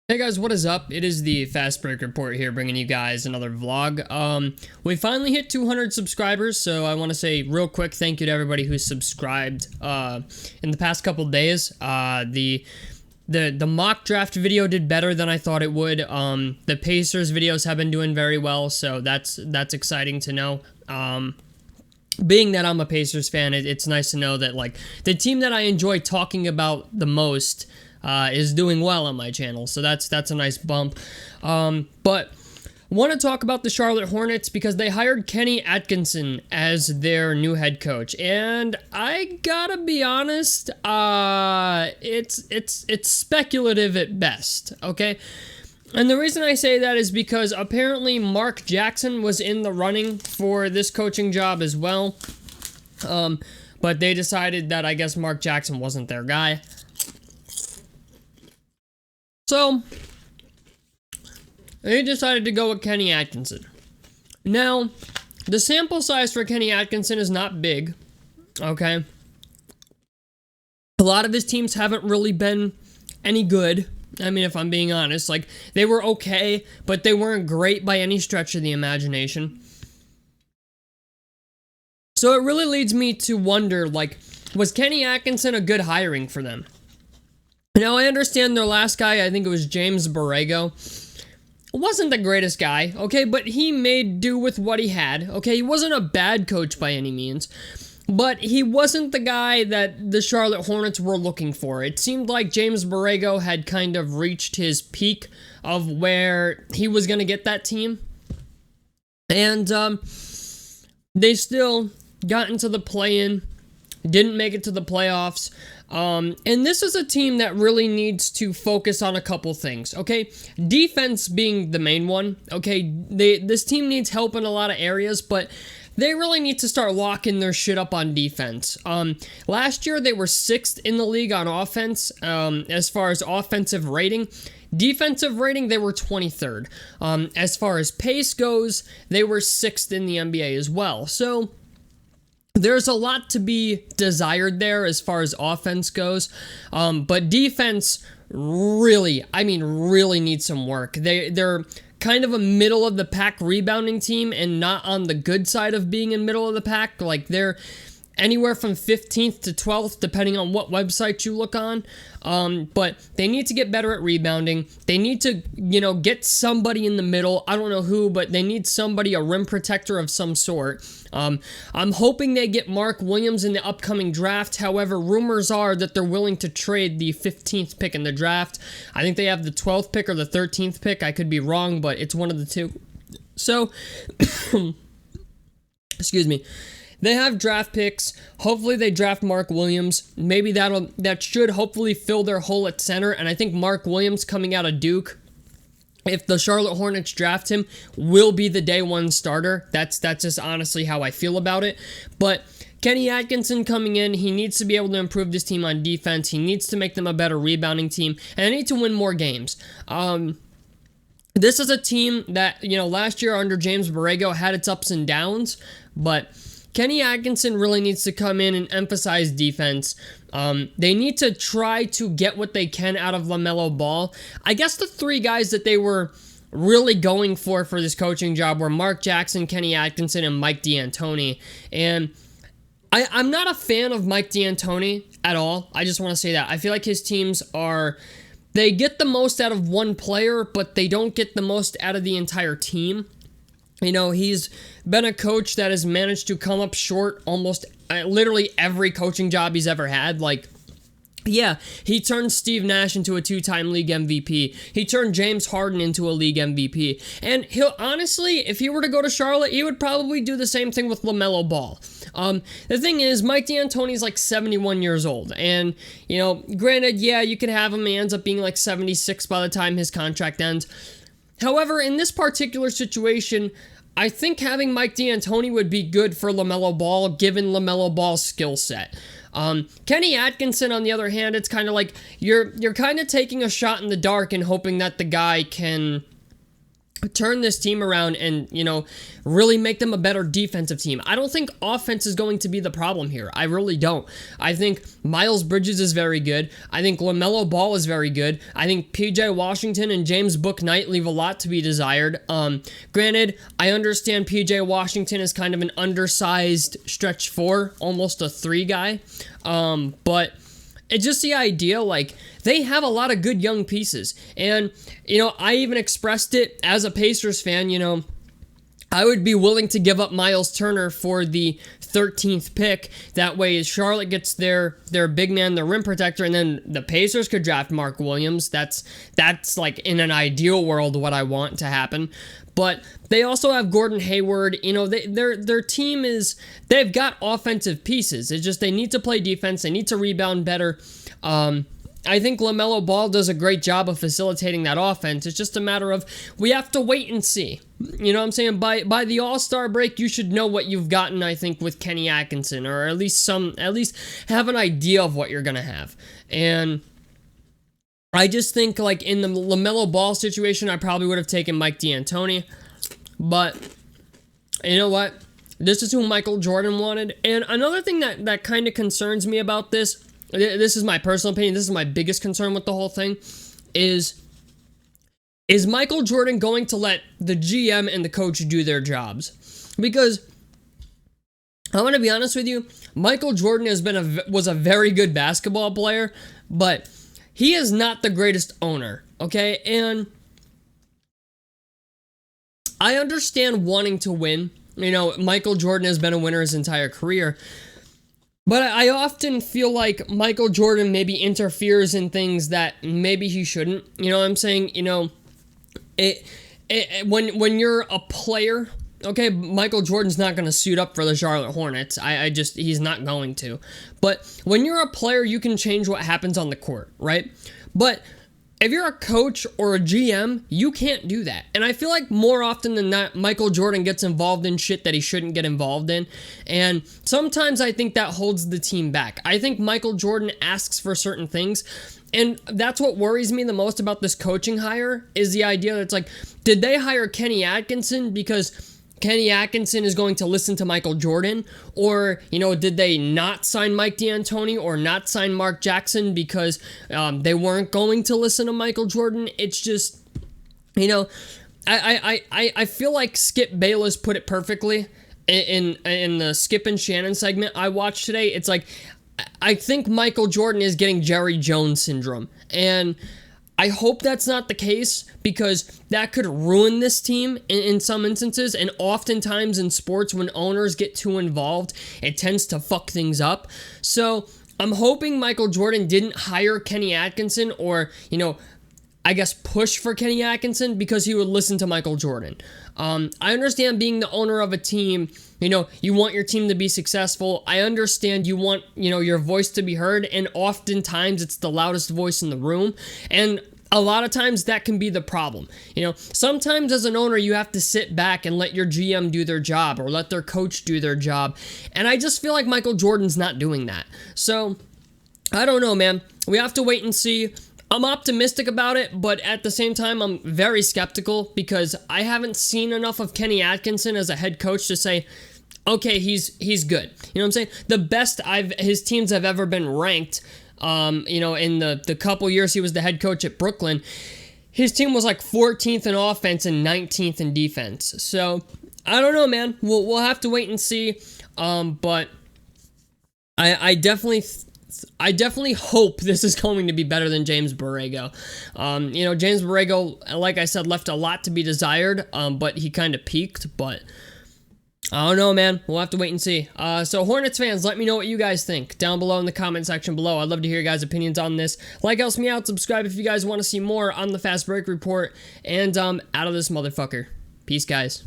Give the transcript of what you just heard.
Hey guys, what is up? It is the Fast Break Report here, bringing you guys another vlog. We finally hit 200 subscribers, so I want to say real quick thank you to everybody who subscribed in the past couple days. The mock draft video did better than I thought it would. The Pacers videos have been doing very well, so that's exciting to know. Being that I'm a Pacers fan, it's nice to know that like the team that I enjoy talking about the most is doing well on my channel, so that's a nice bump. But want to talk about the Charlotte Hornets because they hired Kenny Atkinson as their new head coach, and I gotta be honest, it's speculative at best. Okay. And the reason I say that is because apparently Mark Jackson was in the running for this coaching job as well. But they decided that I guess Mark Jackson wasn't their guy. So, they decided to go with Kenny Atkinson. Now, the sample size for Kenny Atkinson is not big, okay? A lot of his teams haven't really been any good. I mean, if I'm being honest, like, they were okay, but they weren't great by any stretch of the imagination. So it really leads me to wonder, like, was Kenny Atkinson a good hiring for them? Now, I understand their last guy, I think it was James Borrego, wasn't the greatest guy, okay, but he made do with what he had, okay? He wasn't a bad coach by any means. But he wasn't the guy that the Charlotte Hornets were looking for. It seemed like James Borrego had kind of reached his peak of where he was going to get that team. And they still got into the play-in, didn't make it to the playoffs. And this is a team that really needs to focus on a couple things, okay? Defense being the main one, okay? This team needs help in a lot of areas, but they really need to start locking their shit up on defense. Last year, they were 6th in the league on offense as far as offensive rating. Defensive rating, they were 23rd. As far as pace goes, they were 6th in the NBA as well. So there's a lot to be desired there as far as offense goes. But defense really needs some work. They're kind of a middle of the pack rebounding team and not on the good side of being in middle of the pack. Like they're anywhere from 15th to 12th depending on what website you look on. But they need to get better at rebounding. They need to, get somebody in the middle. I don't know who, but they need somebody, a rim protector of some sort. I'm hoping they get Mark Williams in the upcoming draft. However, rumors are that they're willing to trade the 15th pick in the draft. I think they have the 12th pick or the 13th pick. I could be wrong, but it's one of the two. So, excuse me. They have draft picks. Hopefully they draft Mark Williams. Maybe that should hopefully fill their hole at center. And I think Mark Williams coming out of Duke, if the Charlotte Hornets draft him, will be the day one starter. That's just honestly how I feel about it. But Kenny Atkinson coming in, he needs to be able to improve this team on defense. He needs to make them a better rebounding team. And they need to win more games. This is a team that, last year under James Borrego had its ups and downs. But Kenny Atkinson really needs to come in and emphasize defense. They need to try to get what they can out of LaMelo Ball. I guess the three guys that they were really going for this coaching job were Mark Jackson, Kenny Atkinson, and Mike D'Antoni. And I'm not a fan of Mike D'Antoni at all. I just want to say that. I feel like his teams they get the most out of one player, but they don't get the most out of the entire team. He's been a coach that has managed to come up short almost literally every coaching job he's ever had. Like, yeah, he turned Steve Nash into a 2-time league MVP. He turned James Harden into a league MVP. And he'll honestly, if he were to go to Charlotte, he would probably do the same thing with LaMelo Ball. The thing is, Mike D'Antoni's like 71 years old. And, granted, yeah, you could have him. He ends up being like 76 by the time his contract ends. However, in this particular situation, I think having Mike D'Antoni would be good for LaMelo Ball, given LaMelo Ball's skill set. Kenny Atkinson, on the other hand, it's kind of like you're kind of taking a shot in the dark and hoping that the guy can turn this team around and, really make them a better defensive team. I don't think offense is going to be the problem here. I really don't. I think Miles Bridges is very good. I think LaMelo Ball is very good. I think PJ Washington and James Bouknight leave a lot to be desired. Granted, I understand PJ Washington is kind of an undersized stretch 4, almost a 3 guy. But it's just the idea, like, they have a lot of good young pieces. And, I even expressed it as a Pacers fan, I would be willing to give up Miles Turner for the 13th pick. That way, Charlotte gets their big man, their rim protector, and then the Pacers could draft Mark Williams. That's like in an ideal world what I want to happen. But they also have Gordon Hayward. Their team they've got offensive pieces. It's just they need to play defense. They need to rebound better. I think LaMelo Ball does a great job of facilitating that offense. It's just a matter of we have to wait and see. You know what I'm saying? By the All-Star break, you should know what you've gotten, I think, with Kenny Atkinson, or at least have an idea of what you're going to have. And I just think, like, in the LaMelo Ball situation, I probably would have taken Mike D'Antoni. But you know what? This is who Michael Jordan wanted. And another thing that kind of concerns me about this is my personal opinion, this is my biggest concern with the whole thing, is Michael Jordan going to let the GM and the coach do their jobs? Because I want to be honest with you, Michael Jordan was a very good basketball player, but he is not the greatest owner, okay? And I understand wanting to win. Michael Jordan has been a winner his entire career. But I often feel like Michael Jordan maybe interferes in things that maybe he shouldn't. You know what I'm saying? When you're a player, okay, Michael Jordan's not going to suit up for the Charlotte Hornets. He's not going to. But when you're a player, you can change what happens on the court, right? But if you're a coach or a GM, you can't do that. And I feel like more often than not, Michael Jordan gets involved in shit that he shouldn't get involved in. And sometimes I think that holds the team back. I think Michael Jordan asks for certain things. And that's what worries me the most about this coaching hire, is the idea that it's like, did they hire Kenny Atkinson because Kenny Atkinson is going to listen to Michael Jordan? Or, did they not sign Mike D'Antoni or not sign Mark Jackson because they weren't going to listen to Michael Jordan? It's just, I feel like Skip Bayless put it perfectly in the Skip and Shannon segment I watched today. It's like, I think Michael Jordan is getting Jerry Jones syndrome. And I hope that's not the case, because that could ruin this team in some instances. And oftentimes in sports, when owners get too involved, it tends to fuck things up. So I'm hoping Michael Jordan didn't hire Kenny Atkinson, or, push for Kenny Atkinson because he would listen to Michael Jordan. I understand being the owner of a team, you want your team to be successful. I understand you want, your voice to be heard, and oftentimes it's the loudest voice in the room. And a lot of times that can be the problem. Sometimes as an owner, you have to sit back and let your GM do their job, or let their coach do their job. And I just feel like Michael Jordan's not doing that. So I don't know, man. We have to wait and see. I'm optimistic about it, but at the same time, I'm very skeptical, because I haven't seen enough of Kenny Atkinson as a head coach to say, okay, he's good. You know what I'm saying? The best his teams have ever been ranked, in the couple years he was the head coach at Brooklyn, his team was like 14th in offense and 19th in defense. So I don't know, man. We'll have to wait and see. But I definitely hope this is going to be better than James Borrego. James Borrego, like I said, left a lot to be desired, but he kind of peaked. But I don't know, man. We'll have to wait and see. So Hornets fans, let me know what you guys think down below in the comment section below. I'd love to hear your guys' opinions on this. Like, helps me out. Subscribe if you guys want to see more on the Fast Break Report. And out of this motherfucker. Peace, guys.